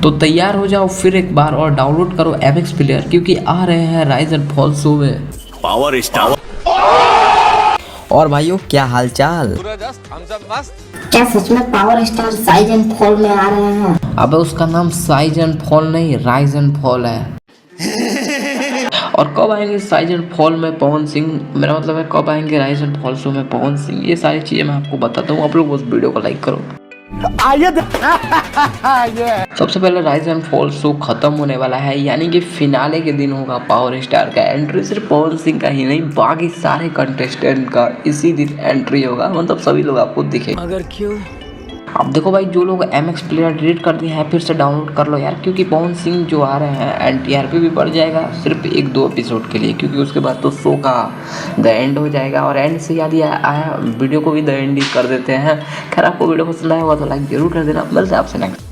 तो तैयार हो जाओ फिर एक बार और डाउनलोड करो एपेक्स प्लेयर, क्योंकि आ रहे हैं राइज एंड फॉल शो में पावर स्टार। और भाइयों क्या हालचाल। क्या सच में power star size and fall में आ रहे हैं? अबे उसका नाम साइज एंड फॉल नहीं राइज एंड फॉल है। और कब आएंगे साइज एंड फॉल में पवन सिंह, मेरा मतलब है कब आएंगे राइज एंड फॉल शो में पवन सिंह, ये सारी चीजें मैं आपको बताता हूँ। आप लोग उस वीडियो को लाइक करो। सबसे पहले राइज एंड फॉल शो खत्म होने वाला है, यानी कि फिनाले के दिन होगा पावर स्टार का एंट्री। सिर्फ पवन सिंह का ही नहीं, बाकी सारे कंटेस्टेंट का इसी दिन एंट्री होगा, मतलब सभी लोग आपको दिखेंगे। मगर क्यों? अब देखो भाई, जो लोग एमएक्स प्लेयर डिलीट कर दिए हैं फिर से डाउनलोड कर लो यार, क्योंकि पवन सिंह जो आ रहे हैं एंड टीआरपी भी बढ़ जाएगा सिर्फ 1-2 एपिसोड के लिए, क्योंकि उसके बाद तो शो का द एंड हो जाएगा। और एंड से याद आया वीडियो को भी द एंड ही कर देते हैं। खैर आपको वीडियो पसंद आया होगा तो लाइक जरूर कर देना। मिलते हैं आपसे नेक्स्ट।